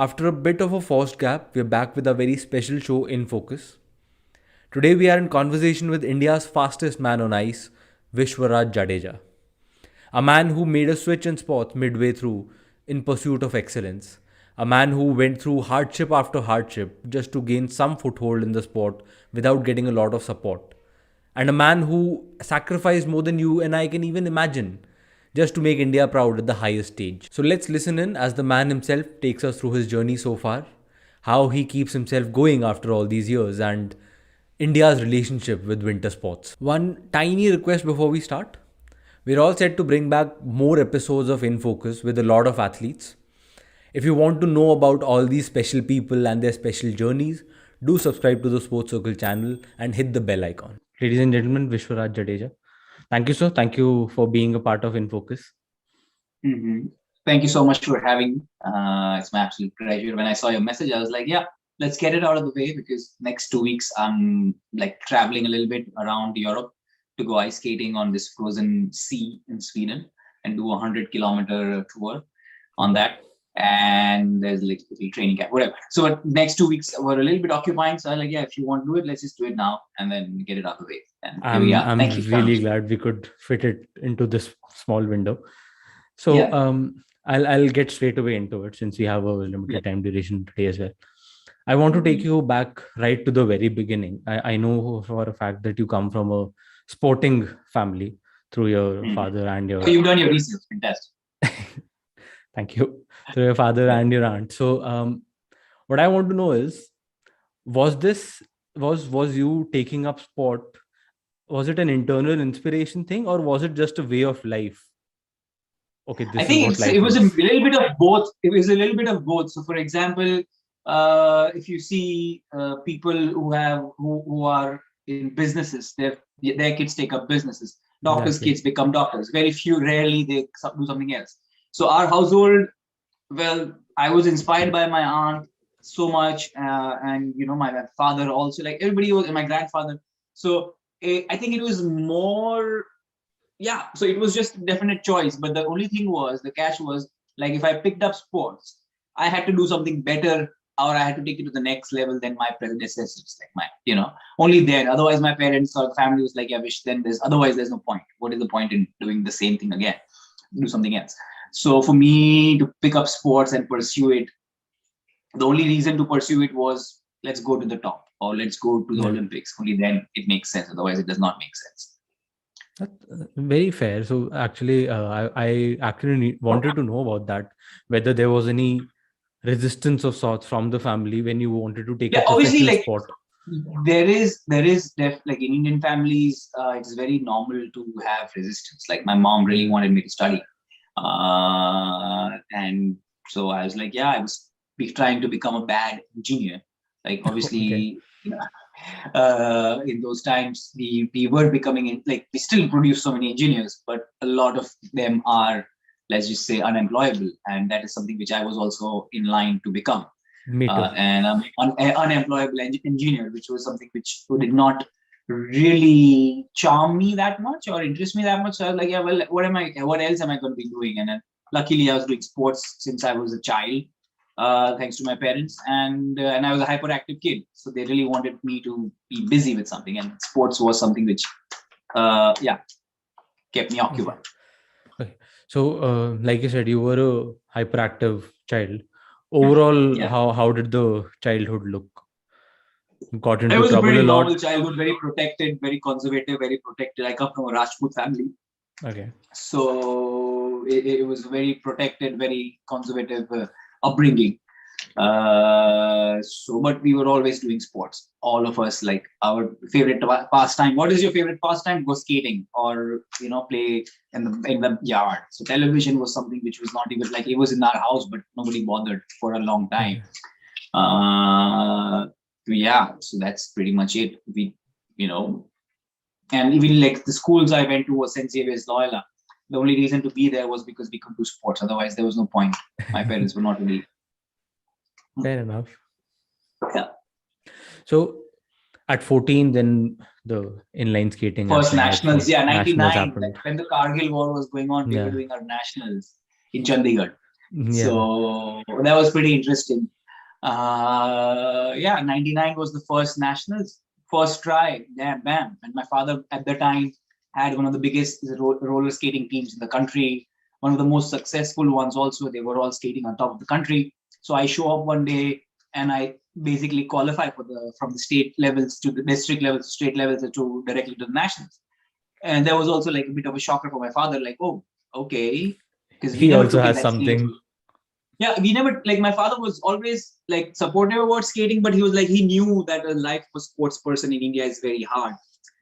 After a bit of a forced gap, we're back with a very special show in focus. Today we are in conversation with India's fastest man on ice, Vishwaraj Jadeja. A man who made a switch in sports midway through in pursuit of excellence. A man who went through hardship after hardship just to gain some foothold in the sport without getting a lot of support. And a man who sacrificed more than you and I can even imagine just to make India proud at the highest stage. So let's listen in as the man himself takes us through his journey so far, how he keeps himself going after all these years, and India's relationship with winter sports. One tiny request before we start. We're all set to bring back more episodes of In Focus with a lot of athletes. If you want to know about all these special people and their special journeys, do subscribe to the Sports Circle channel and hit the bell icon. Ladies and gentlemen, Vishwaraj Jadeja. Thank you, sir. Thank you for being a part of In Focus. Thank you so much for having me. It's my absolute pleasure. When I saw your message, I was like, yeah, let's get it out of the way because next 2 weeks I'm like traveling a little bit around Europe to go ice skating on this frozen sea in Sweden and do a 100-kilometer tour on that. And there's like a little training camp, whatever. So next 2 weeks were a little bit occupying. So I was like, yeah, if you want to do it, let's just do it now and then get it out of the way. And here we are. I'm Thank you. really glad we could fit it into this small window. So Yeah. I'll get straight away into it since we have a limited time duration today as well. I want to take you back right to the very beginning. I know for a fact that you come from a sporting family through your father and your... So you've done your research. Fantastic. Thank you. Through your father and your aunt. So what I want to know is, was you taking up sport? Was it an internal inspiration thing or was it just a way of life? Okay, I think it was a little bit of both. It was a little bit of both. So, for example, if you see people who are in businesses, their kids take up businesses. Doctors' kids become doctors. Very few, rarely they do something else. So our household, well, I was inspired by my aunt so much, and my father also. Like everybody was, my grandfather. So I think it was more. Yeah, so it was just a definite choice. But the only thing was, the catch was, like, if I picked up sports, I had to do something better or I had to take it to the next level than my predecessors. Like only then. Otherwise, my parents or family was like, yeah, wish then otherwise there's no point. What is the point in doing the same thing again? Do something else. So for me to pick up sports and pursue it, the only reason to pursue it was, let's go to the top or let's go to the Olympics. Only then it makes sense. Otherwise, it does not make sense. That's very fair. So actually, I actually wanted to know about that, whether there was any resistance of sorts from the family when you wanted to take a professional sport. There is like in Indian families, it's very normal to have resistance. Like my mom really wanted me to study, and so I was like, yeah, I was trying to become a bad engineer. Like obviously. In those times we were becoming we still produce so many engineers, but a lot of them are, let's just say, unemployable, and that is something which I was also in line to become. And I'm an unemployable engineer, which was something which did not really charm me that much or interest me that much. So I was like, yeah, well, what else am I going to be doing? And then luckily I was doing sports since I was a child. Thanks to my parents, and I was a hyperactive kid, so they really wanted me to be busy with something, and sports was something which, kept me occupied. Okay. So, like you said, you were a hyperactive child. Overall, how did the childhood look? Got into trouble a lot? It was a pretty normal childhood, very protected, very conservative, very protected. I come from a Rajput family. Okay. So it was very protected, very conservative upbringing. But we were always doing sports. All of us, like our favorite pastime. What is your favorite pastime? Go skating or play in the yard. So television was something which was not even like, it was in our house, but nobody bothered for a long time. So that's pretty much it. And even like the schools I went to was St. Xavier's Loyola. The only reason to be there was because we could do sports. Otherwise, there was no point. My parents were not really. Fair enough. Yeah. So at 14, then the inline skating. First nationals, 99. When the Kargil war was going on, we were doing our nationals in Chandigarh. Yeah. So that was pretty interesting. 99 was the first nationals, first try. Damn, bam. And my father at the time had one of the biggest roller skating teams in the country, one of the most successful ones also. They were all skating on top of the country. So I show up one day and I basically qualify for the from the state levels to the district levels, to state levels, to directly to the nationals. And there was also like a bit of a shocker for my father, like, oh, okay, because we He never also took it has that something. seriously. Yeah, we never, like, my father was always like supportive about skating, but he was like, he knew that a life of a sports person in India is very hard.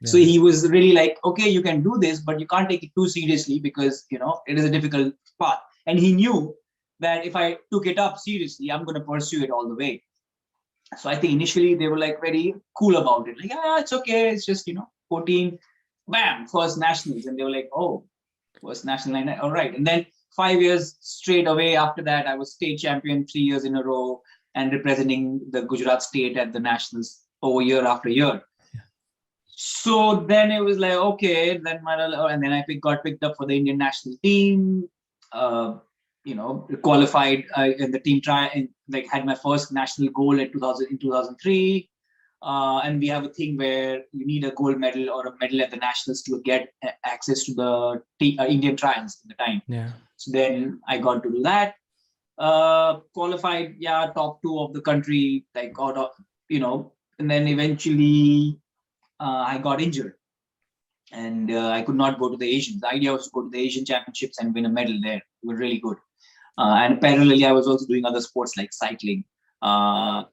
So Yeah. he was really like, okay, you can do this, but you can't take it too seriously because, it is a difficult path. And he knew that if I took it up seriously, I'm going to pursue it all the way. So I think initially they were like very cool about it. Like, yeah, it's okay. It's just, 14, bam, first nationals. And they were like, oh, first national line. All right. And then 5 years straight away after that, I was state champion 3 years in a row and representing the Gujarat state at the nationals over year after year. So then it was like, okay, then and then I got picked up for the Indian national team. Uh, qualified in the team try and like had my first national goal at 2000 in 2003. And we have a thing where you need a gold medal or a medal at the nationals to get access to the Indian trials at the time. Yeah. So then I got to do that. Qualified, yeah, top two of the country, like got, and then eventually I got injured and I could not go to the Asians. The idea was to go to the Asian Championships and win a medal there. We were really good. And parallelly, I was also doing other sports like cycling. And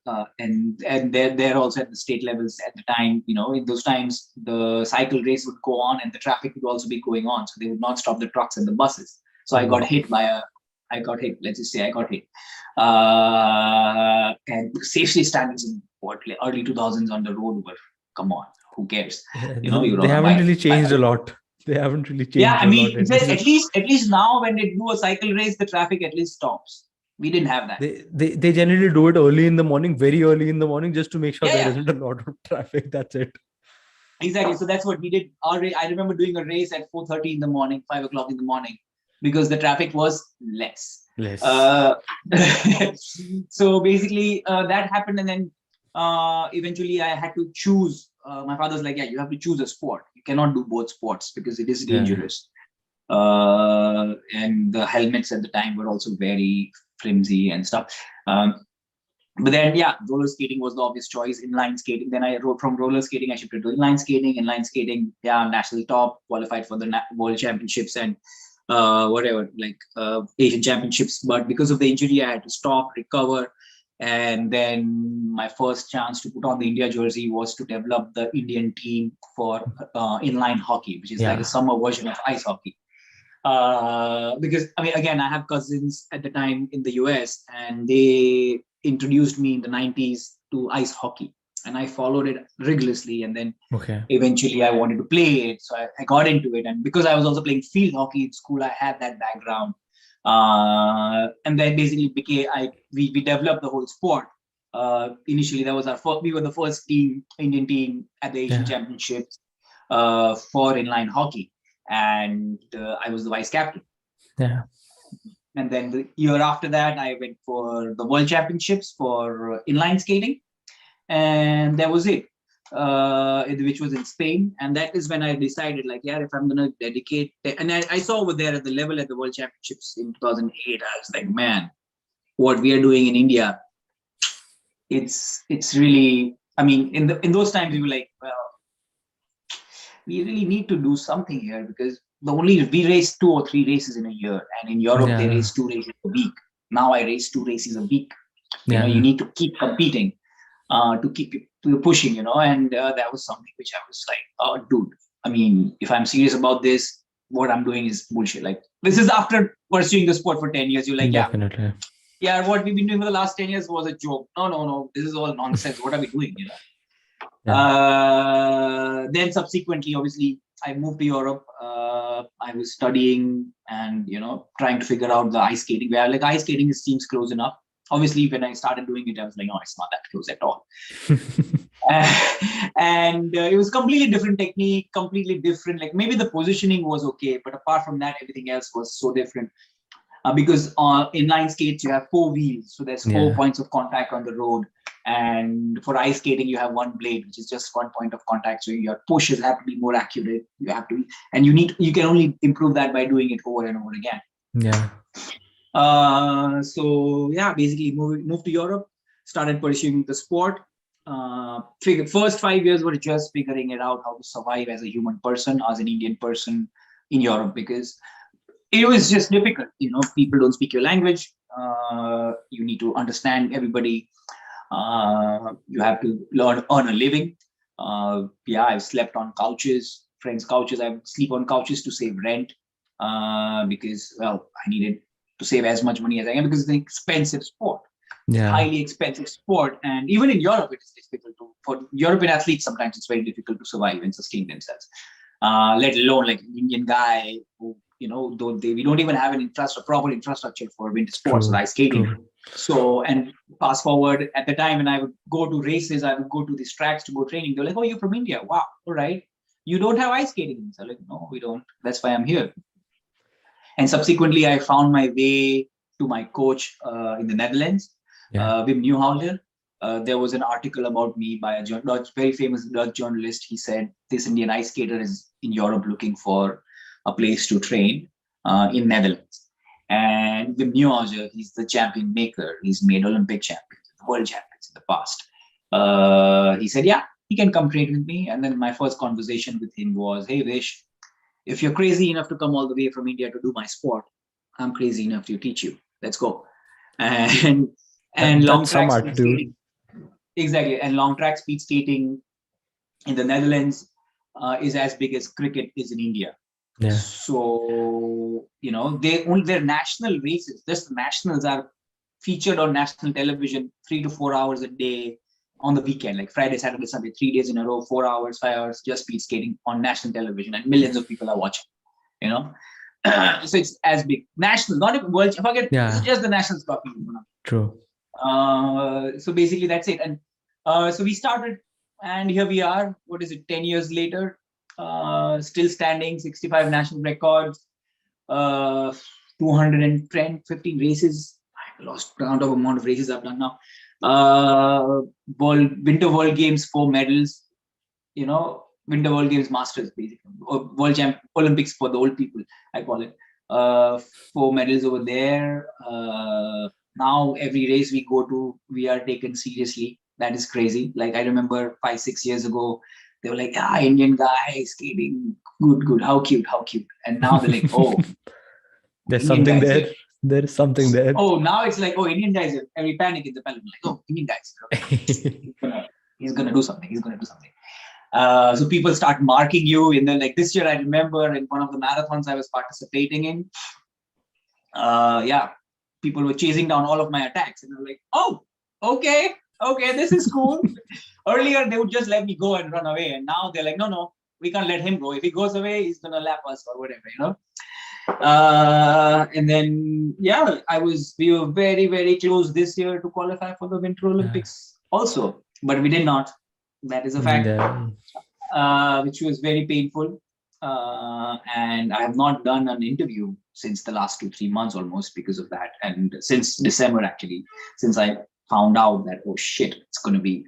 they're also at the state levels at the time. In those times, the cycle race would go on and the traffic would also be going on. So they would not stop the trucks and the buses. So I got hit by I got hit. Let's just say I got hit. And safety standards in what, like early 2000s on the road were, come on, who cares? Yeah, You're they on a haven't bike. really changed a lot. They haven't really Yeah, changed I a lot. mean, It was at least now when they do a cycle race, the traffic at least stops. We didn't have that. they generally do it early in the morning, very early in the morning, just to make sure Yeah, there yeah, isn't a lot of traffic. That's it. exactly. So that's what we did. I remember doing a race at 4:30 in the morning, 5 o'clock in the morning, because the traffic was less. Less. Uh, so basically, that happened, and then eventually I had to choose. My father's like, yeah, you have to choose a sport. You cannot do both sports because it is Yeah. dangerous. And the helmets at the time were also very flimsy and stuff. But then, yeah, roller skating was the obvious choice. Inline skating. Then I wrote from roller skating, I shifted to inline skating. Inline skating, yeah, national top, qualified for the world championships and whatever, like Asian championships. But because of the injury, I had to stop, recover. And then my first chance to put on the India jersey was to develop the Indian team for inline hockey, which is like a Yeah. summer version of ice hockey. Because I mean, again, I have cousins at the time in the US, and they introduced me in the 90s to ice hockey, and I followed it rigorously. And then Okay. eventually, I wanted to play it, so I got into it. And because I was also playing field hockey in school, I had that background. And then basically became we developed the whole sport. Initially, that was our first, we were the first Indian team at the Asian Yeah. Championships for inline hockey, and I was the vice captain. Yeah. And then the year after that, I went for the World Championships for inline skating, and that was it, which was in Spain. And that is when I decided, like, yeah, if I'm gonna dedicate, and I saw over there at the level at the World Championships in 2008, I was like, man, what we are doing in India, it's really. I mean, in those times, we were like, well, we really need to do something here because we race 2 or 3 races in a year, and in Europe they Yeah. race 2 races a week. Now I race 2 races a week. You Yeah. need to keep competing, to keep pushing, and that was something which I was like, oh, dude. I mean, if I'm serious about this, what I'm doing is bullshit. Like, this is after pursuing the sport for 10 years. You're like, Definitely. yeah, what we've been doing for the last 10 years was a joke. No, this is all nonsense. What are we doing? Yeah. Then subsequently, obviously, I moved to Europe. I was studying and trying to figure out the ice skating. Where like ice skating seems close enough. Obviously, when I started doing it, I was like, no, it's not that close at all. And it was completely different technique, completely different. Like maybe the positioning was okay, but apart from that, everything else was so different. because on inline skates you have 4 wheels, so there's 4 points of contact on the road. And for ice skating, you have one blade, which is just 1 point of contact. So your pushes have to be more accurate. You have to, and you can only improve that by doing it over and over again. Yeah. So yeah, basically moved to Europe, started pursuing the sport. First 5 years were just figuring it out, how to survive as a human person, as an Indian person in Europe, because it was just difficult. People don't speak your language. You need to understand everybody. You have to earn a living. I've slept on couches, friends' couches. I would sleep on couches to save rent, because I needed to save as much money as I can, because it's an expensive sport. It's a highly expensive sport, and even in Europe, it is difficult for European athletes. Sometimes it's very difficult to survive and sustain themselves. Let alone like an Indian guy who, we don't even have proper infrastructure for winter sports, like skating. True. So, and fast forward, at the time when I would go to races, I would go to these tracks to go training. They're like, "Oh, you're from India? Wow, all right. You don't have ice skating?" So, like, no, we don't. That's why I'm here. And subsequently, I found my way to my coach in the Netherlands, Wim Nieuwhouder. There was an article about me by a very famous Dutch journalist. He said, this Indian ice skater is in Europe looking for a place to train in Netherlands. And Wim Nieuwhouder, he's the champion maker. He's made Olympic champions, world champions in the past. He said, yeah, he can come train with me. And then my first conversation with him was, hey, Vish, if you're crazy enough to come all the way from India to do my sport, I'm crazy enough to teach you. Let's go. And long track speed skating. Exactly. And long track speed skating in the Netherlands is as big as cricket is in India. Yeah. So, their national races, just the nationals, are featured on national television 3 to 4 hours a day on the weekend, like Friday, Saturday, Sunday, 3 days in a row, 4 hours, 5 hours, just speed skating on national television, and millions of people are watching, So it's as big. National, not even world. Forget, it's just the nationals talking. True. So basically that's it. And so we started, and here we are. What is it, 10 years later? Still standing, 65 national records, 210, 15 races. I lost count of amount of races I've done now. Winter World Games, 4 medals. Winter World Games Masters, basically, or Olympics for the old people, I call it. 4 medals over there. Now every race we go to, we are taken seriously. That is crazy. Like I remember 5-6 years ago, they were like, Indian guy skating, good, how cute. And now they're like, oh, there's something there. There's something there. Oh, now it's like, Indian guys, and we panic in the pellet. Like, Indian guys. He's gonna do something. So people start marking you in the, like this year, I remember in one of the marathons I was participating in, people were chasing down all of my attacks, and I was like, oh, okay, this is cool. Earlier, they would just let me go and run away. And now they're like, no, we can't let him go. If he goes away, he's going to lap us or whatever, And then, we were very, very close this year to qualify for the Winter Olympics also, but we did not. That is a fact, which was very painful. And I have not done an interview since the last 2-3 months almost because of that. And since December, actually, since I found out that, oh shit, it's going to be,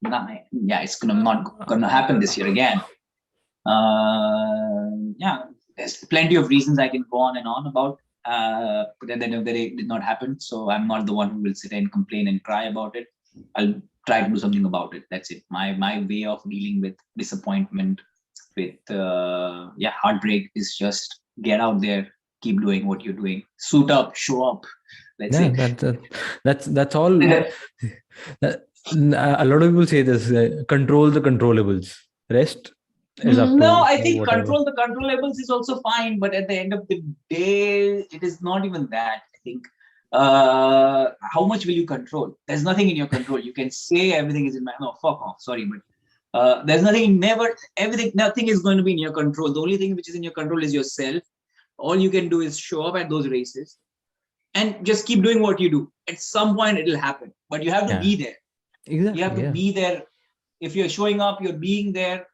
it's not going to happen this year again. There's plenty of reasons I can go on and on about, but at the end of the day, it did not happen. So I'm not the one who will sit and complain and cry about it. I'll try to do something about it. That's it. My way of dealing with disappointment, with heartbreak, is just get out there, keep doing what you're doing, suit up, show up. That's all. A lot of people say this: control the controllables. Rest is up to no, I think whatever. Control the controllables is also fine, but at the end of the day, it is not even that. I think how much will you control? There's nothing in your control. You can say everything is in my fuck off. Sorry, but there's nothing. Nothing is going to be in your control. The only thing which is in your control is yourself. All you can do is show up at those races and just keep doing what you do. At some point, it'll happen, but you have to be there. Exactly. You have to be there. If you're showing up, you're being there.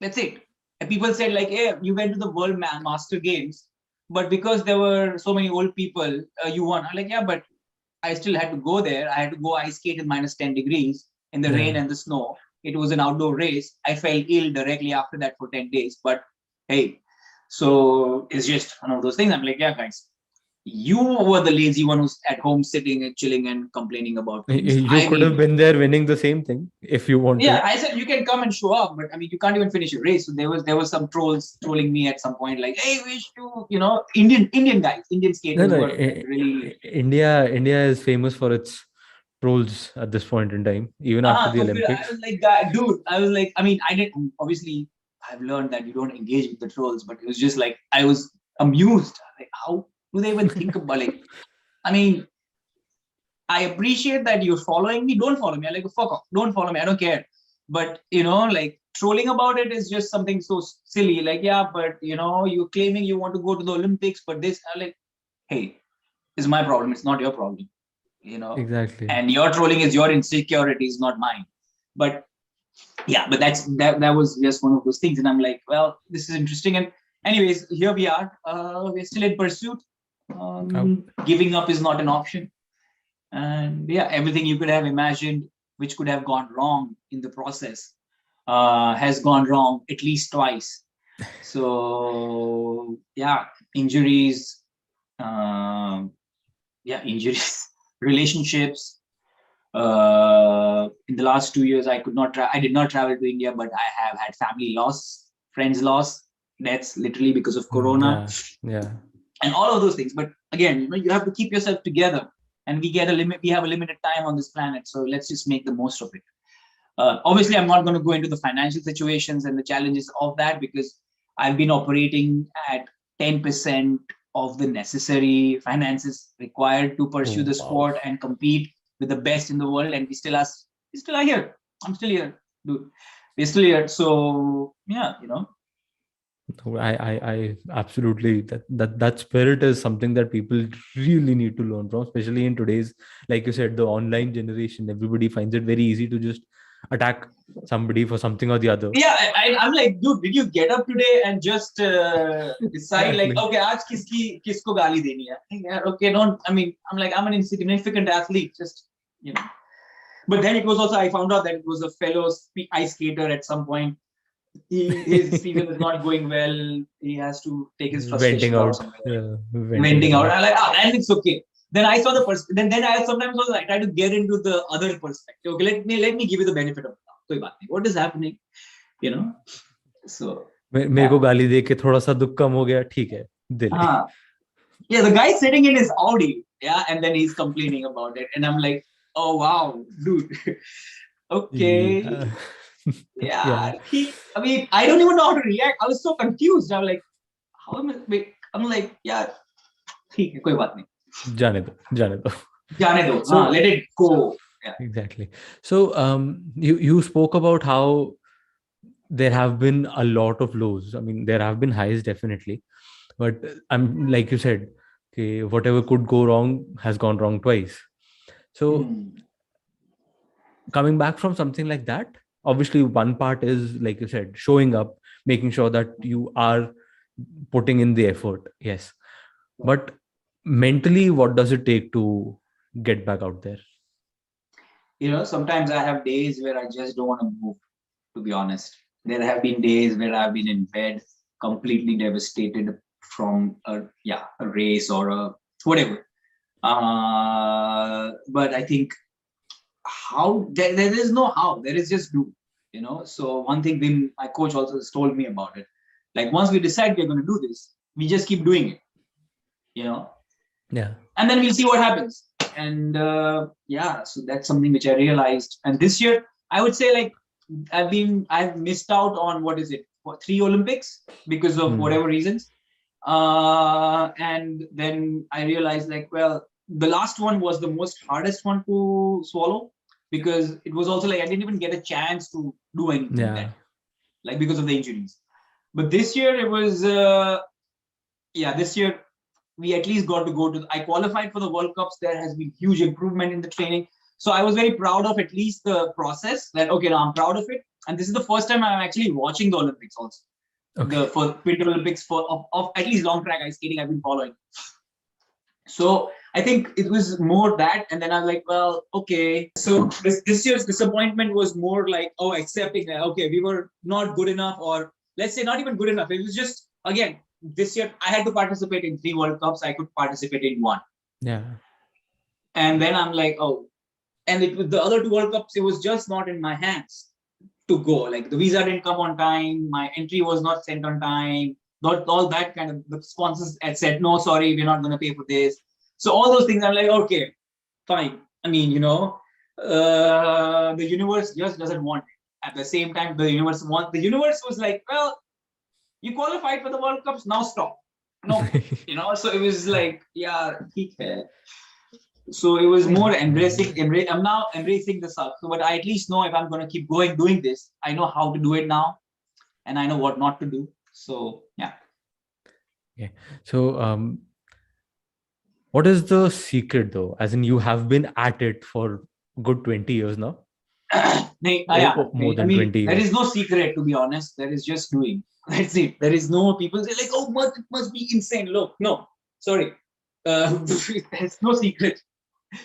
That's it. And people said like, hey, you went to the World Master Games. but because there were so many old people, you won. I'm like, yeah, but I still had to go there. I had to go ice skate in minus 10 degrees in the rain Yeah. and the snow. It was an outdoor race. I fell ill directly after that for 10 days. But hey, so it's just one of those things. I'm like, yeah, guys, you were the lazy one who's at home sitting and chilling and complaining about things. You I could have made, been there winning the same thing if you yeah, wanted. I said you can come and show up, but I mean you can't even finish a race. So there was some trolls trolling me at some point, like, hey, wish to, Indian guys, Indian No, skaters no. who are like really India is famous for its trolls at this point in time, even after the So I Olympics. was like, dude, I was like, I mean, I didn't, obviously, I've learned that you don't engage with the trolls, but it was just like, I was amused. Like, how do they even think about, like, I mean, I appreciate that you're following me. Don't follow me. I'm like, fuck off. Don't follow me. I don't care. But, like, trolling about it is just something so silly. Like, yeah, but, you're claiming you want to go to the Olympics, but this, I'm like, hey, it's my problem. It's not your problem, Exactly. and your trolling is your insecurities, not mine. But yeah, but that was just one of those things, and I'm like, well, this is interesting. And anyways, here we are. We're still in pursuit. Oh, Giving up is not an option, and yeah, everything you could have imagined which could have gone wrong in the process has gone wrong at least twice. So yeah, injuries, um, injuries, relationships. In the last 2 years, I did not travel to India, but I have had family loss, friends loss, deaths literally because of Corona, yeah. Yeah. and all of those things. But again, you have to keep yourself together, and we have a limited time on this planet, so let's just make the most of it. Obviously, I'm not going to go into the financial situations and the challenges of that, because I've been operating at 10% of the necessary finances required to pursue Oh, the wow. sport and compete with the best in the world, and we still are here. I'm still here, dude. We're still here. So yeah, I absolutely that spirit is something that people really need to learn from, especially in today's, like you said, the online generation. Everybody finds it very easy to just attack somebody for something or the other. yeah. I'm like, dude, did you get up today and just decide like, Exactly. okay, aaj kisko gali deni hai? Yeah, okay, don't. I mean, I'm like, I'm an insignificant athlete, just you know. But then it was also, I found out that it was a fellow ice skater at some point. His season is not going well. He has to take his Venting frustrations out out. somewhere, Yeah, venting venting it out. out. I'm like, and it's okay. Then I saw the then I sometimes also I try to get into the other perspective. Okay, let me give you the benefit of the doubt. कोई बात नहीं. What is happening? You know. So मेरे yeah. को गाली दे के थोड़ा सा दुख कम हो गया, ठीक है, दे ले. Yeah, the guy sitting in his Audi, yeah, and then he's complaining about it, and I'm like, oh wow, dude. Okay, Yeah. Yeah. yeah. I mean, I don't even know how to react. I was so confused. I'm like, how am I? Wait, I'm like, yeah, ठीक है, कोई बात नहीं. जाने दो, जाने दो. जाने दो. So Let it go. Yeah. exactly. So you spoke about how there have been a lot of lows. I mean, there have been highs definitely, but I'm like you said, okay, whatever could go wrong has gone wrong twice. So Hmm. coming back from something like that, obviously one part is, like you said, showing up, making sure that you are putting in the effort. Yes, but mentally, what does it take to get back out there? Sometimes I have days where I just don't want to move. To be honest, there have been days where I've been in bed, completely devastated from a race or a whatever. But I think how there is no how, there is just do. So one thing my coach also has told me about it. Like once we decide we're going to do this, we just keep doing it. You know, Yeah. and then we'll see what happens. And so that's something which I realized. And this year, I would say like I've missed out on three Olympics because of Hmm. whatever reasons. And then I realized like, well, the last one was the most hardest one to swallow, because it was also like I didn't even get a chance to do anything that Yeah. year, like because of the injuries. But this year it was this year we at least got to go to. I qualified for the World Cups. There has been huge improvement in the training, so I was very proud of at least the process. That okay, now I'm proud of it, and this is the first time I'm actually watching the Olympics also. the Okay. for Winter Olympics of at least long track ice skating I've been following. So I think it was more that, and then I was like, well, okay. So this year's disappointment was more like, oh, accepting that okay, we were not good enough, or let's say not even good enough. It was just again this year I had to participate in 3 World Cups. I could participate in one, Yeah. and then I'm like, oh, and it with the other 2 World Cups, it was just not in my hands to go. Like the visa didn't come on time, my entry was not sent on time, not all that kind of the sponsors had said, no, sorry, we're not going to pay for this. So all those things, I'm like, okay, fine. I mean, the universe just doesn't want it. At the same time, the universe was like, well, you qualified for the World Cups, now stop. No, so it was like, yeah, so it was more I'm now embracing the suck. So, but I at least know if I'm going to keep going doing this, I know how to do it now, and I know what not to do. So yeah. Yeah. So, what is the secret though? As in, you have been at it for good 20 years now. More I than mean, 20 there is years. no secret, to be honest. There is just doing. That's it. There is no people say like, oh, it must be insane. Look, no, sorry. There's no secret.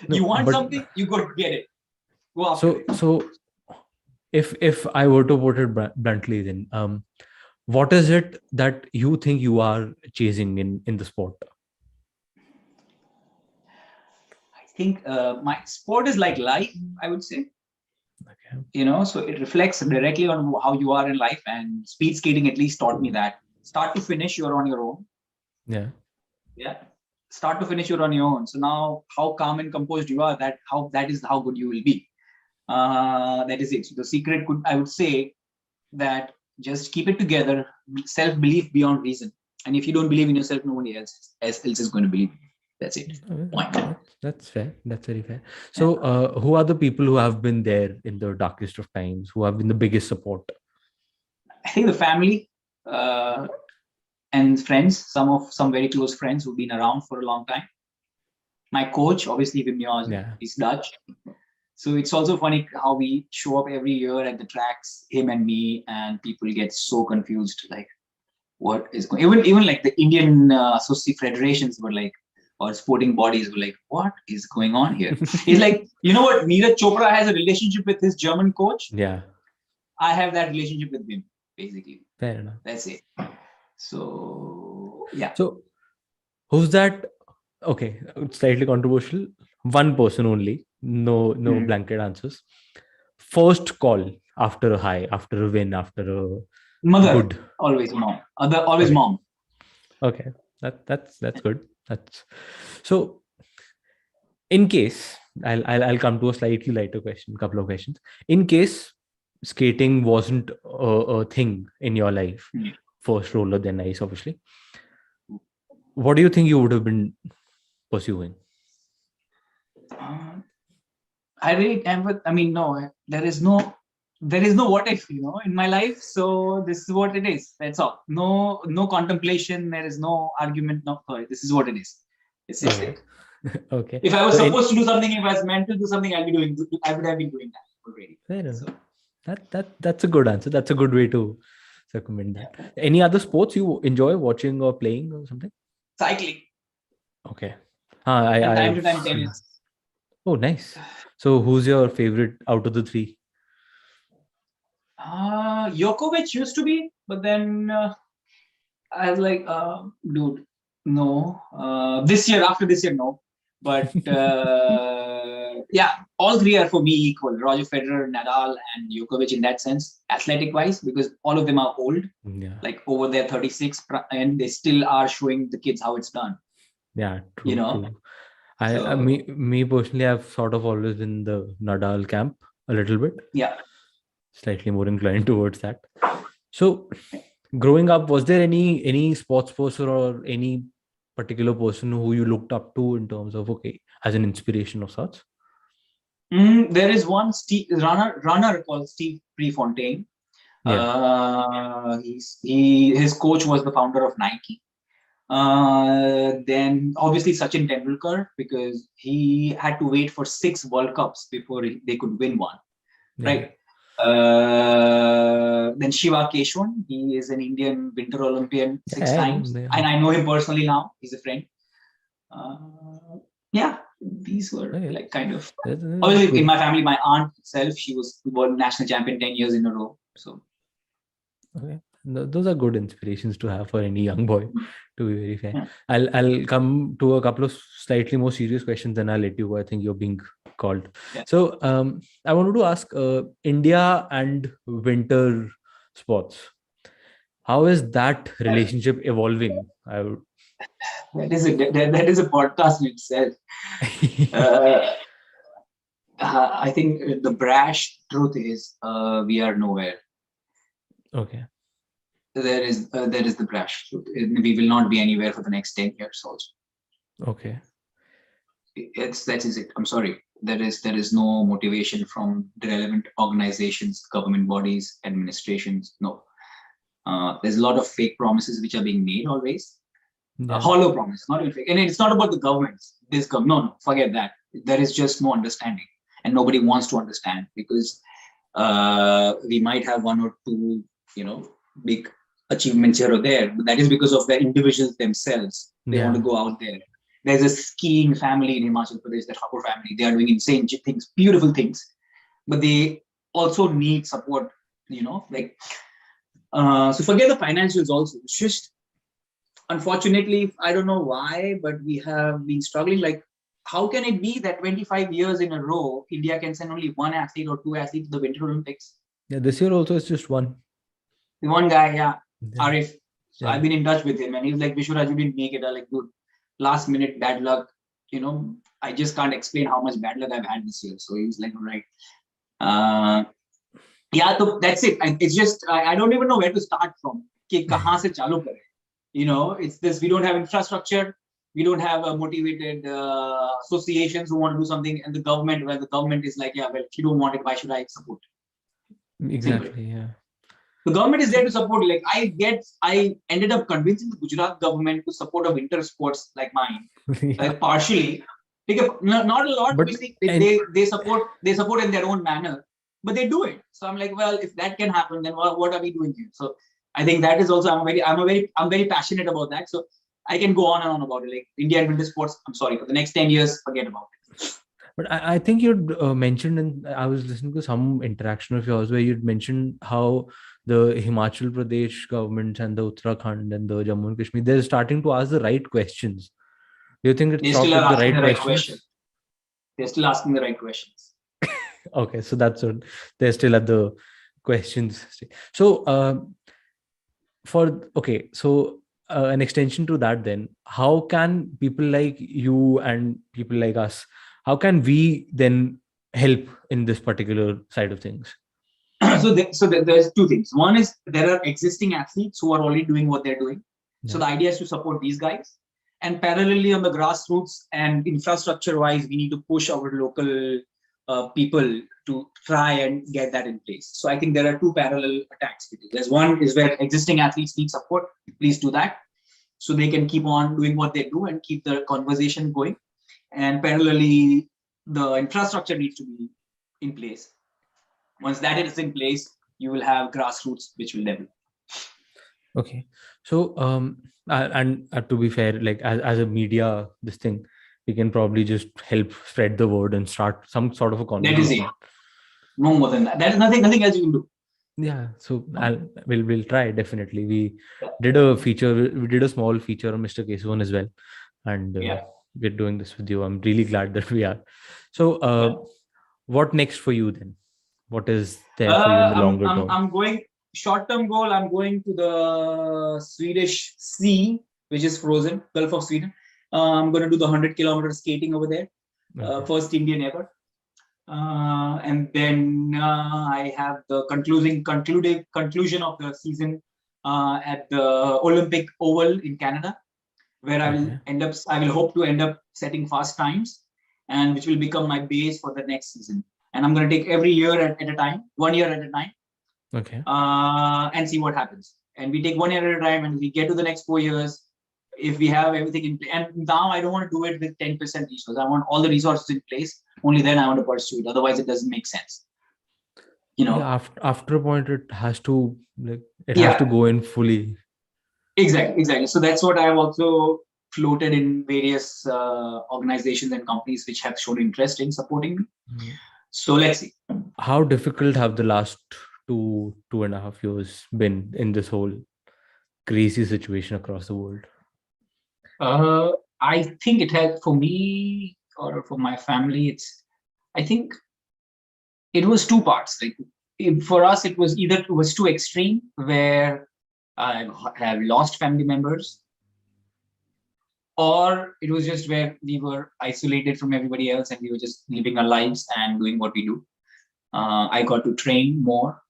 You No, want but something, you go get it. Go after so it. so if I were to put it bluntly, then what is it that you think you are chasing in the sport? I think my sport is like life, I would say. Okay. So it reflects directly on how you are in life, and speed skating at least taught me that start to finish you're on your own. Yeah. Yeah, start to finish you're on your own. So now how calm and composed you are, that is how good you will be. That is it. So the secret could, I would say, that just keep it together, self-belief beyond reason, and if you don't believe in yourself, nobody else is going to believe in you. That's it. Point. That's fair. That's very fair. Yeah. So, who are the people who have been there in the darkest of times, who have been the biggest support? I think the family, uh, and friends, some very close friends who've been around for a long time. My coach, obviously, Vimyoz, Yeah. he's Dutch. So it's also funny how we show up every year at the tracks, him and me, and people get so confused, like what is going. Even like the Indian associate federations were like, or sporting bodies were like, what is going on here? It's like, you know what? Neeraj Chopra has a relationship with his German coach. Yeah. I have that relationship with him, basically. Fair enough. That's it. So yeah. So, who's that? Okay, slightly controversial. One person only. No blanket answers. First call after a high, after a win, after a Mother, good. always mom. Always Okay. mom. Okay. That's good. That's so. In case I'll come to a slightly lighter question, couple of questions. In case skating wasn't a thing in your life, first roller then ice, obviously, what do you think you would have been pursuing? I really am, but I mean, no, there is no what if, in my life. So this is what it is. That's all. No contemplation. There is no argument. No, sorry. This is what it is. It's just Okay. it. Okay. If I was So supposed to do something, if I was meant to do something, I would have been doing that already. fair enough. So, That's a good answer. That's a good way to circumvent that. yeah. Any other sports you enjoy watching or playing or something? Cycling Okay. and time to I've time seen. tennis. Oh, nice. So who's your favorite out of the three? Djokovic used to be, but then I was like, dude, no. After this year, no. But yeah, all three are for me equal. Roger Federer, Nadal, and Djokovic in that sense, athletic-wise, because all of them are old, Yeah. like over their 36, and they still are showing the kids how it's done. Yeah, true. So, Me personally, I've sort of always been the Nadal camp a little bit, yeah. slightly more inclined towards that. So, growing up, was there any sports person or any particular person who you looked up to in terms of okay, as an inspiration of sorts? There is one runner called Steve Prefontaine. Yeah, His coach was the founder of Nike. Then obviously Sachin Tendulkar, because he had to wait for 6 World Cups before they could win one, yeah. right? Then Shiva Keshwan, he is an Indian Winter Olympian six Yeah, I know. times, and I know him personally now. He's a friend. Uh, yeah, these were Okay, like kind of. that's Obviously, in good. my family, my aunt itself, she was world national champion 10 years in a row. So Okay. Those are good inspirations to have for any young boy, to be very fair. yeah. I'll come to a couple of slightly more serious questions, and I'll let you go. I think you're being called. Yeah. So I wanted to ask India and winter sports. How is that relationship evolving? I would. That is a podcast in itself. Uh, I think the brash truth is we are nowhere. Okay. There is the brash truth. We will not be anywhere for the next 10 years. Also, Okay. that is it. I'm sorry. There is no motivation from the relevant organizations, government bodies, administrations. No. There's a lot of fake promises which are being made always. Yeah. Hollow promise, not even fake. And it's not about the governments. No, forget that. There is just no understanding, and nobody wants to understand because we might have one or two, big achievements here or there, but that is because of the individuals themselves. They want to Yeah. go out there. There's a skiing family in Himachal Pradesh, the Thakur family. They are doing insane things, beautiful things, but they also need support. Like so. Forget the financials. Also, it's just unfortunately, I don't know why, but we have been struggling. Like, how can it be that 25 years in a row, India can send only one athlete or two athletes to the Winter Olympics? Yeah. This year also it's just one. The one guy, yeah, Yeah. Arif. So Yeah. I've been in touch with him, and he was like, Vishwaraj, you didn't make it. I'm like, good, last minute bad luck. I just can't explain how much bad luck I've had this year. So he was like, all right. Yeah, so that's it. It's just I don't even know where to start from. कि कहाँ से चालू करें? It's this. We don't have infrastructure. We don't have motivated associations who want to do something, and the government is like, yeah, well, if you don't want it, why should I support? Simple. Exactly. Yeah. The government is there to support. Like I ended up convincing the Gujarat government to support a winter sports like mine, Yeah. partially. Because not a lot. But Obviously, and they support in their own manner, but they do it. So I'm like, well, if that can happen, then what are we doing here? So I think that is also I'm very passionate about that. So I can go on and on about it. Like India and winter sports. I'm sorry, for the next 10 years, forget about it. But I think you'd mentioned, and I was listening to some interaction of yours where you'd mentioned how the Himachal Pradesh government and the Uttarakhand and the Jammu and Kashmir, they're starting to ask the right questions. Do you think it They stopped still are with the asking right the right question. questions? They're still asking the right questions. Okay, so that's what they're still at the questions stage. So, so an extension to that, then, how can people like you and people like us, how can we then help in this particular side of things? There's two things. One is there are existing athletes who are already doing what they're doing. So Yeah. the idea is to support these guys. And parallelly on the grassroots and infrastructure wise, we need to push our local people to try and get that in place. So I think there are two parallel attacks. There's one is where existing athletes need support. Please do that. So they can keep on doing what they do and keep the conversation going. And parallelly, the infrastructure needs to be in place. Once that is in place, you will have grassroots which will develop. Okay. So, and to be fair, like as a media, this thing, we can probably just help spread the word and start some sort of a That is it. conversation. No more than that. There is nothing else you can do. Yeah. So we'll try definitely. We did a feature. We did a small feature on Mr. Kesavan as well, and Yeah. we're doing this with you. I'm really glad that we are. So, Yeah. what next for you then? What is there for you in the longer term? I'm going short-term goal. I'm going to the Swedish Sea, which is frozen, Gulf of Sweden. I'm going to do the 100-kilometer skating over there. Okay. First Indian ever. And then I have the conclusion of the season at the Olympic Oval in Canada, where I will hope to end up setting fast times, and which will become my base for the next season. And I'm going to take every year at a time, 1 year at a time. Okay. And see what happens. And we take 1 year at a time, and we get to the next 4 years. If we have everything in place, and now I don't want to do it with 10% resources. I want all the resources in place. Only then I want to pursue it. Otherwise, it doesn't make sense. you Yeah, know. after a point, it has to like it has to Yeah, go in fully. exactly. So that's what I've also floated in various organizations and companies which have shown interest in supporting me. Mhm. So let's see. How difficult have the last 2.5 years been in this whole crazy situation across the world? Uh, I think it has, for me or for my family, I think it was two parts. Like for us, it was either it was too extreme where I have lost family members, or it was just where we were isolated from everybody else and we were just living our lives and doing what we do. I got to train more.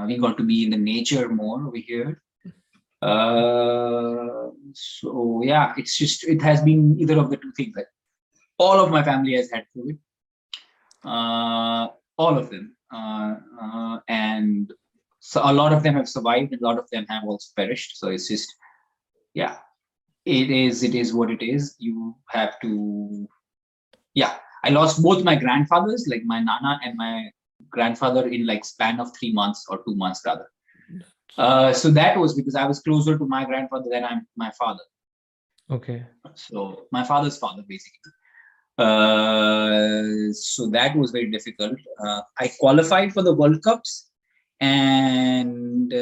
We got to be in the nature more over here. So yeah, it has been either of the two things. Like all of my family has had COVID, all of them, and so a lot of them have survived, and a lot of them have also perished. So it's just, yeah, it is what it is. You have to, yeah. I lost both my grandfathers, like my nana and my grandfather, in like span of 3 months or 2 months rather. So that was because I was closer to my grandfather than I'm my father. Okay. So my father's father, basically. So that was very difficult. I qualified for the World Cups, and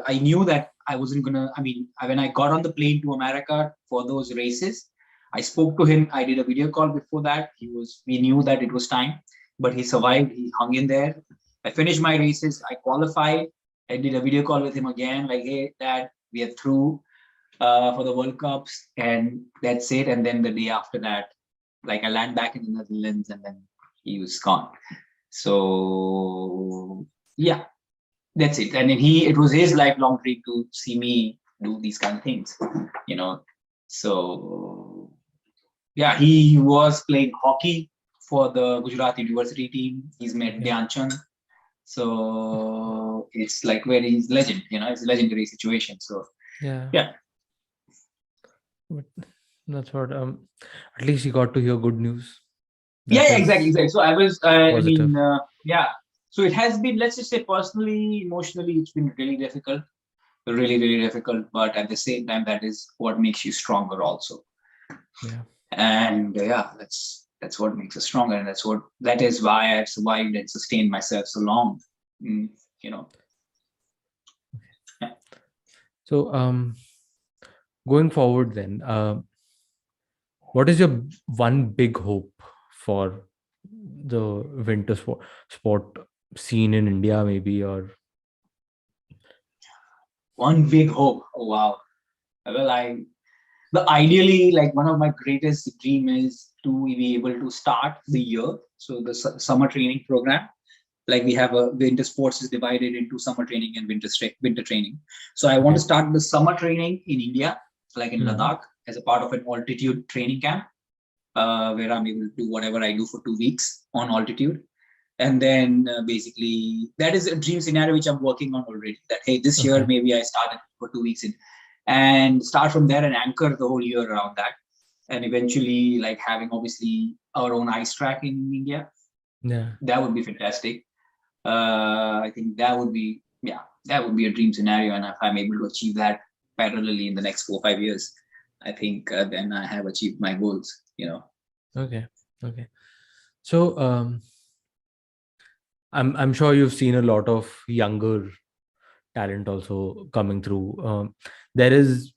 I knew that I wasn't gonna. I mean, when I got on the plane to America for those races, I spoke to him. I did a video call before that. We knew that it was time, but he survived. He hung in there. I finished my races. I qualified. I did a video call with him again, like, hey, Dad, we are through for the World Cups, and that's it. And then the day after that, like I land back in the Netherlands, and then he was gone. So yeah, that's it. And it was his lifelong dream to see me do these kind of things, you know. So yeah, he was playing hockey for the Gujarat University team. He's met Okay. Dhyan Chand. So it's like where he's legend, it's a legendary situation. So Yeah. yeah. But that's what. At least you got to hear good news. That Yeah, exactly, is exactly. So I was, positive. yeah. So it has been, let's just say, personally, emotionally, it's been really difficult, really, really difficult. But at the same time, that is what makes you stronger, also. Yeah. And yeah, that's what makes us stronger, and that is why I've survived and sustained myself so long. Mm, you know. Yeah. So going forward, then, what is your one big hope for the winter sport scene in India, maybe, or One big hope. Oh wow. Well, the ideally, like, one of my greatest dream is to be able to start the year. So the summer training program, like we have a winter sports is divided into summer training and winter training. So I want to okay? start the summer training in India, like in Hmm. Ladakh, as a part of an altitude training camp, where I'm able to do whatever I do for 2 weeks on altitude. And then basically, that is a dream scenario which I'm working on already. That, hey, this year Okay. maybe I started for 2 weeks in, and start from there and anchor the whole year around that. And eventually, like, having obviously our own ice track in India, Yeah. that would be fantastic. I think that would be a dream scenario. And if I'm able to achieve that parallelly in the next 4 or 5 years, I think then I have achieved my goals. Okay. Okay. So I'm sure you've seen a lot of younger talent also coming through. There is,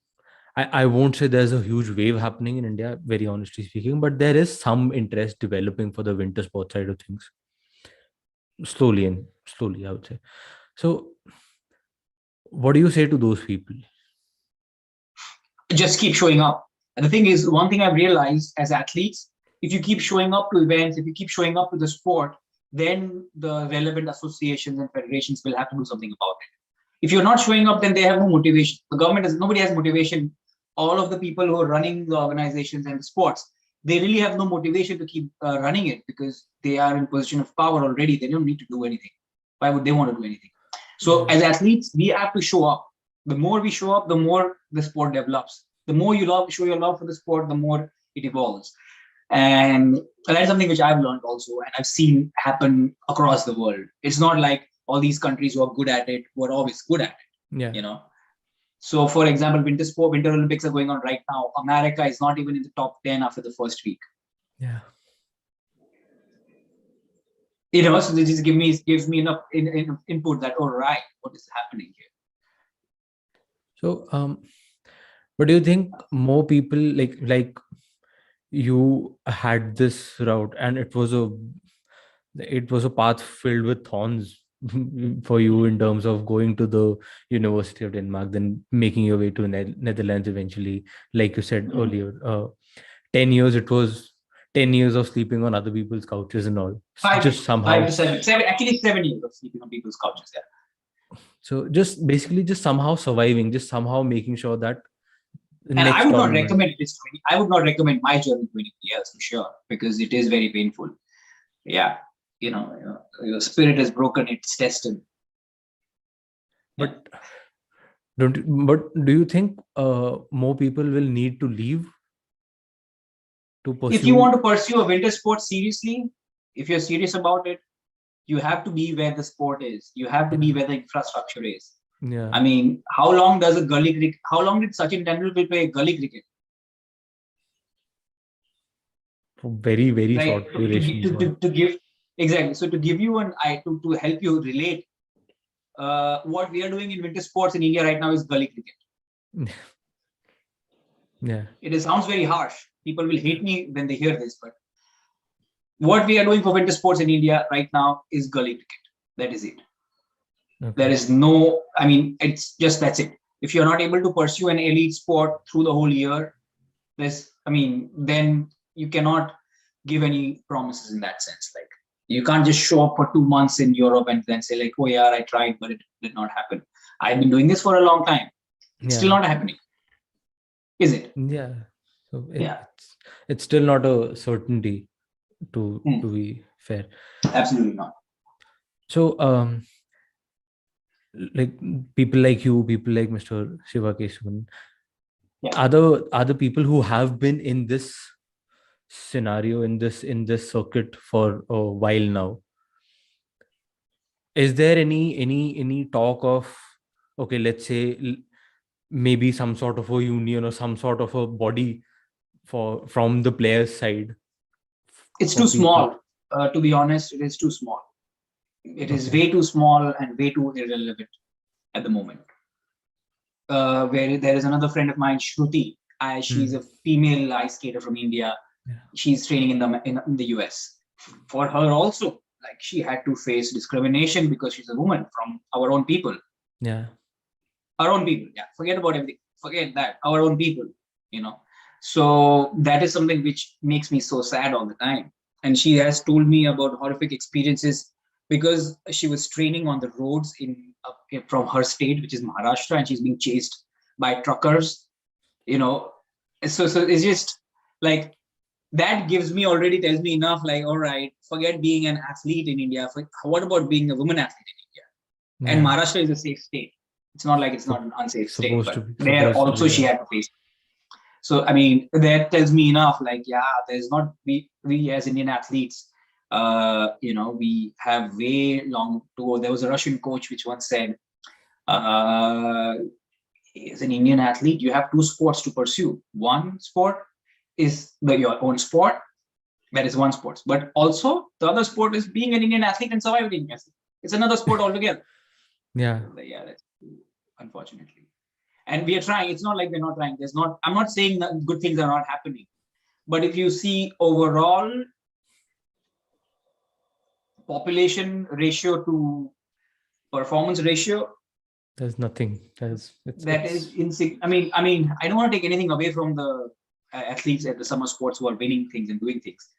I won't say there's a huge wave happening in India, very honestly speaking, but there is some interest developing for the winter sports side of things, slowly, I would say. So, what do you say to those people? Just keep showing up. And the thing is, one thing I've realized as athletes, if you keep showing up to events, if you keep showing up to the sport, then the relevant associations and federations will have to do something about it. If you're not showing up, then they have no motivation. The government has nobody has motivation. All of the people who are running the organizations and the sports, they really have no motivation to keep running it, because they are in position of power already. They don't need to do anything. Why would they want to do anything? So Yeah. as athletes, we have to show up. The more we show up, the more the sport develops. The more you show your love for the sport, the more it evolves. And that's something which I've learned also, and I've seen happen across the world. It's not like, all these countries who are good at it, who are always good at it. Yeah. So, for example, Winter Olympics are going on right now. America is not even in the top 10 after the first week. Yeah. So this gives me enough input that, all right, what is happening here? So, but do you think more people like you had this route, and it was a path filled with thorns for you in terms of going to the University of Denmark, then making your way to Netherlands eventually, like you said earlier. 10 years, it was 10 years of sleeping on other people's couches and all, just Five somehow. to seven, actually 7 years of sleeping on people's couches. Yeah. So just basically just somehow surviving, just somehow making sure that the And I next would not tournament. recommend this. I would not recommend my journey to anybody else for sure, because it is very painful. Yeah, your spirit is broken. It's tested. But do you think more people will need to leave to If you want pursue? to pursue a winter sport seriously, if you're serious about it, you have to be where the sport is. You have to be Yeah. where the infrastructure is. Yeah. I mean, how long did Sachin Tendulkar play gully cricket? For very, very Right. short durations. To give exactly. So to give you to help you relate, what we are doing in winter sports in India right now is gully cricket. Yeah. It sounds very harsh. People will hate me when they hear this, but what we are doing for winter sports in India right now is gully cricket. That is it. Okay. There is no, I mean, it's just that's it. If you're not able to pursue an elite sport through the whole year, then you cannot give any promises in that sense. Like, you can't just show up for 2 months in Europe and then say like, oh yeah, I tried, but it did not happen. I've been doing this for a long time. It's still not happening. Is it? Yeah. So Yeah. it's still not a certainty, to be fair. Absolutely not. So like people like you, people like Mr. Shiva Kesavan, other people who have been in this scenario, in this circuit for a while now, is there any talk of, okay, let's say maybe some sort of a union or some sort of a body from the players side? It's for too people? small. To be honest, it is too small. It is way too small and way too irrelevant at the moment. Where there is another friend of mine, Shruti. She's a female ice skater from India. Yeah. She's training in the US. For her also, like, she had to face discrimination because she's a woman from our own people. Yeah. Our own people. Yeah. Forget about everything. Forget that. Our own people. So that is something which makes me so sad all the time. And she has told me about horrific experiences because she was training on the roads from her state, which is Maharashtra, and she's being chased by truckers. So it's just like, that tells me enough. Like, all right, forget being an athlete in India. What about being a woman athlete in India? Yeah. And Maharashtra is a safe state. It's not like it's not an unsafe state, but there also she had to face. So, I mean, that tells me enough. Like, yeah, there's not, we as Indian athletes, we have way long to go. There was a Russian coach which once said, as an Indian athlete, you have two sports to pursue. One sport is your own sport. That is one sport. But also, the other sport is being an Indian athlete and surviving. It's another sport altogether. Yeah, that's unfortunately. And we are trying. It's not like we're not trying. I'm not saying that good things are not happening. But if you see overall population ratio to performance ratio, there's nothing. That is I mean, I don't want to take anything away from the athletes at the summer sports who are winning things and doing things.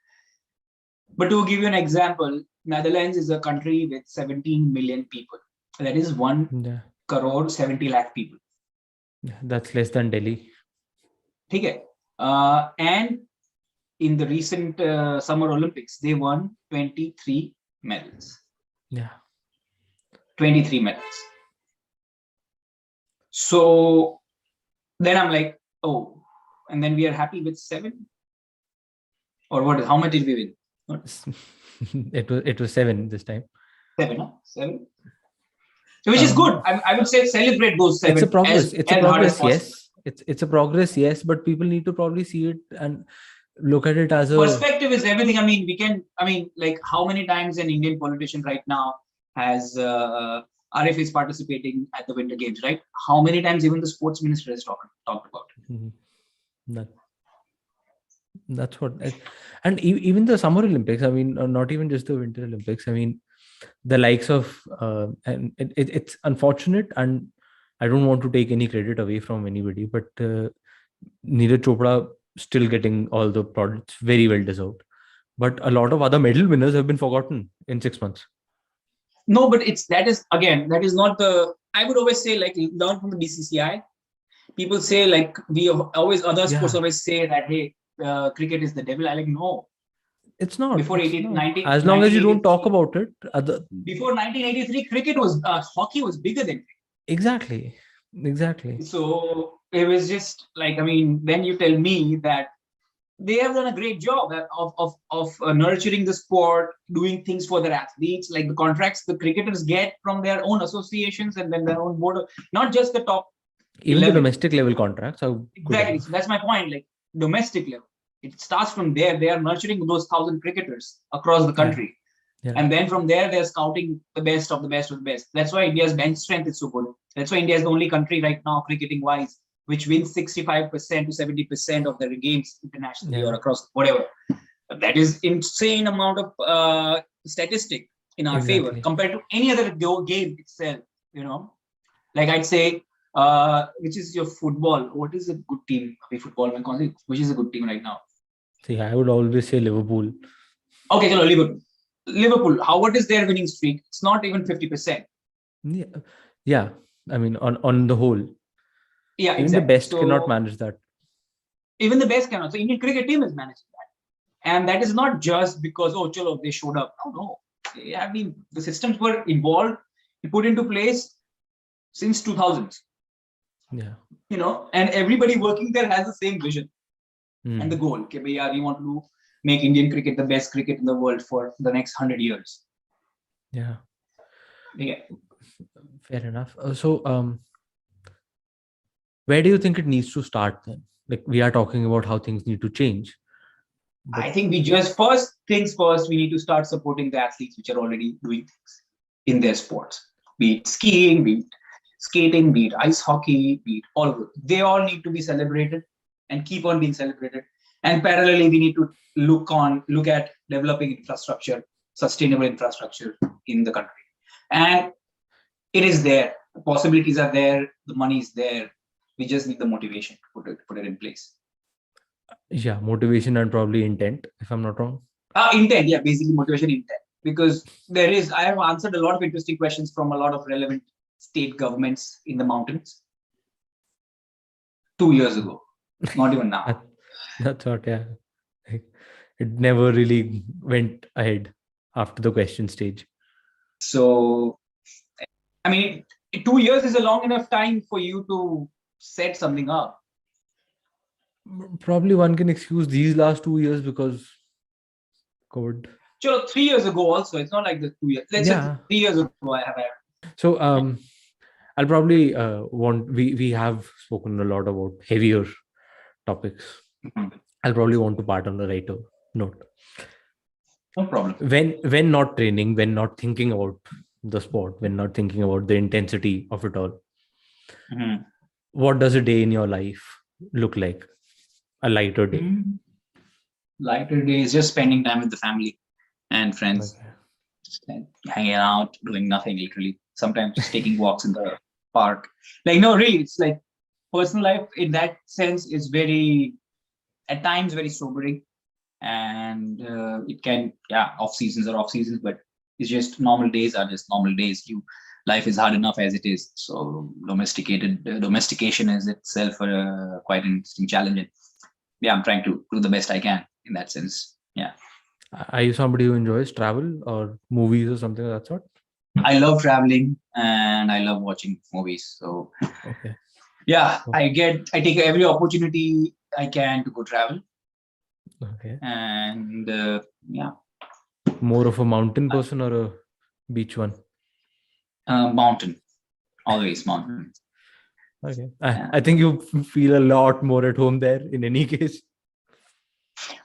But to give you an example, Netherlands is a country with 17 million people. That is 1 crore 70 lakh people. That's less than Delhi. Okay. And in the recent Summer Olympics, they won 23 medals. Yeah. 23 medals. So then I'm like, oh, and then we are happy with 7? Or what? How much did we win? It was 7 this time. 7, huh? 7? which is good. I would say celebrate those It's a seven progress. It's a as hard as progress, possible. yes. It's a progress, yes. But people need to probably see it and look at it as a. Perspective is everything. Like how many times an Indian politician right now has RF is participating at the Winter Games, right? How many times even the sports minister has talked about it? Mhm. That, that's what. And even the Summer Olympics. I mean, not even just the Winter Olympics. I mean, the likes of and it's unfortunate, and I don't want to take any credit away from anybody, but Neeraj Chopra still getting all the products, very well deserved. But a lot of other medal winners have been forgotten in 6 months. No, but that is not the. I would always say like learn from the BCCI. People say like other sports Yeah, always say that hey, cricket is the devil. I like no. it's not. Before It's 18, not. 19, As long as you don't talk 1983, about it, before 1983, hockey was bigger than. exactly, exactly. So it was just like, then you tell me that they have done a great job of nurturing the sport, doing things for their athletes, like the contracts the cricketers get from their own associations and then their own board, not just the top Even the 11. domestic level contracts are good Exactly. enough. So that's my point. Like domestic level, it starts from there. They are nurturing those 1,000 cricketers across the Yeah, country. yeah, And then from there, they're scouting the best of the best of the best. That's why India's bench strength is so good. That's why India is the only country right now, cricketing wise, which wins 65% to 70% of their games internationally yeah. or across whatever. That is insane amount of statistic in our favor Exactly. compared to any other game itself. You know, like I'd say, which is your football? What is a good team? Football, which is a good team right now? See, I would always say Liverpool. Okay, so Liverpool. Liverpool, what is their winning streak? It's not even 50%. Yeah, yeah. I mean, on the whole, Yeah, even the exactly. best cannot So manage that. even the best cannot. So Indian cricket team is managing that. And that is not just because, oh, chalo, they showed up. No. The systems were involved, put into place since 2000s, Yeah. and everybody working there has the same vision and the Mm. goal. Okay, we want to make Indian cricket the best cricket in the world for the next 100 years. Yeah. Yeah. Fair enough. Where do you think it needs to start then? Like we are talking about how things need to change, but I think we just first things first, we need to start supporting the athletes which are already doing things in their sports, be it skiing, be it skating, be it ice hockey, be it all of it. They all need to be celebrated and keep on being celebrated. And parallelly, we need to look at developing infrastructure, sustainable infrastructure in the country. And it is there. The possibilities are there. The money is there. We just need the motivation to put it in place. yeah, motivation and probably intent, if I'm not wrong. Intent, yeah, basically motivation intent. Because I have answered a lot of interesting questions from a lot of relevant state governments in the mountains 2 years ago, not even now. That's what, yeah. Like, it never really went ahead after the question stage. So, 2 years is a long enough time for you to set something up. Probably one can excuse these last 2 years because COVID. So 3 years ago also, it's not like the 2 years. Let's say Yeah. 3 years ago I have had. So I'll probably we have spoken a lot about heavier topics. Mhm. I'll probably want to part on a lighter note. No problem. When not training, when not thinking about the sport, when not thinking about the intensity of it all, Mhm. what does a day in your life look like? A lighter day. Mhm. Lighter days, just spending time with the family and friends. Okay. Just hanging out, doing nothing literally. Sometimes just taking walks in the park. Like, no, really, it's like personal life in that sense is very, at times, very sobering. And it can, yeah, off seasons are off seasons, but it's just normal days are just normal days. Life is hard enough as it is. So domestication is itself quite an interesting challenge. And yeah, I'm trying to do the best I can in that sense. Yeah. Are you somebody who enjoys travel or movies or something of that sort? I love traveling and I love watching movies. So Okay. yeah, I take every opportunity I can to go travel. Okay. And yeah, More of a mountain person or a beach one? mountain. Always mountains. Okay. Yeah. I think you feel a lot more at home there in any case.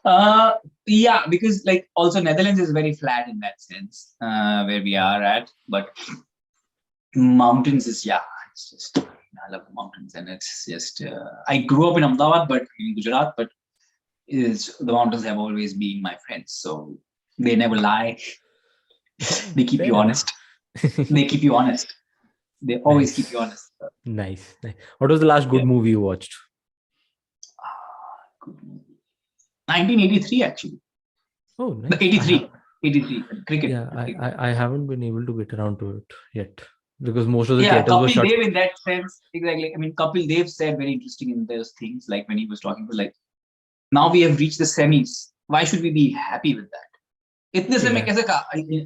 Yeah, because like also Netherlands is very flat in that sense, where we are at, but mountains is, yeah, it's just, I love the mountains, and it's just I grew up in Ahmedabad, but in Gujarat, but is the mountains have always been my friends, so they never lie. They keep Fair you enough. honest. They keep you honest. They always keep you Nice. honest. Nice. What was the last Yeah. good movie you watched? Good movie. 1983 actually. Oh, The nice. 83. 83 cricket. Yeah, I haven't been able to get around to it yet because most of the Yeah, theaters were Kapil shut. Dev in that sense, exactly. I mean, Kapil Dev said very interesting in those things, like when he was talking to like, now we have reached the semis. Why should we be happy with that? इतने से मैं Exactly. कैसे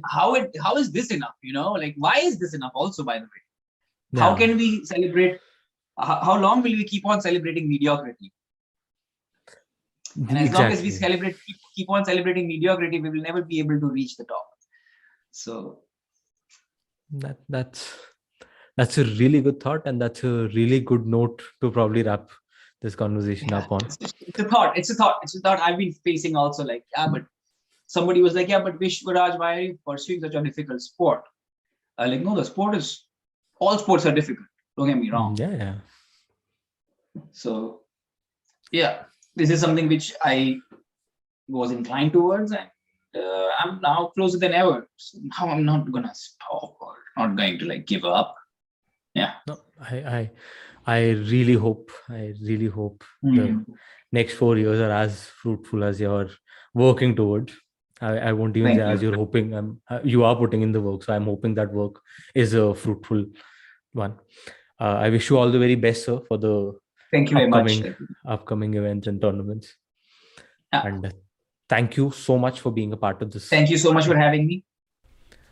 how is this enough? Like why is this enough? Also, by the way, how Yeah, can we celebrate? How long will we keep on celebrating mediocrity? And as long as we exactly. keep on celebrating mediocrity, we will never be able to reach the top. So That's a really good thought, and that's a really good note to probably wrap this conversation yeah, up on. it's a thought. It's a thought. It's a thought I've been facing also. Like, yeah, but somebody was like, yeah, but Vishwaraj, why are you pursuing such a difficult sport? Like, no, all sports are difficult. Don't get me wrong. Yeah. So yeah, this is something which I was inclined towards, and I'm now closer than ever. So now I'm not gonna stop or not going to like give up. Yeah. No, I really hope the Mm. next 4 years are as fruitful as you're working towards. I won't even say Thank as you. you're hoping. You are putting in the work, so I'm hoping that work is a fruitful one. I wish you all the very best, sir, for the Thank you very much. upcoming upcoming events and tournaments. Yeah. And thank you so much for being a part of this. Thank you so much for having me.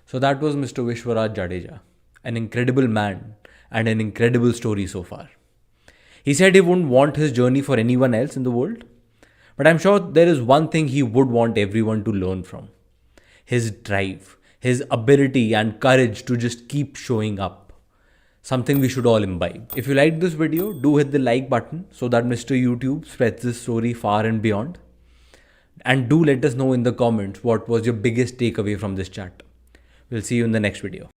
So that was Mr. Vishwaraj Jadeja, an incredible man and an incredible story so far. He said he wouldn't want his journey for anyone else in the world, but I'm sure there is one thing he would want everyone to learn from: his drive, his ability and courage to just keep showing up. Something we should all imbibe. If you liked this video, do hit the like button so that Mr. YouTube spreads this story far and beyond. And do let us know in the comments what was your biggest takeaway from this chat. We'll see you in the next video.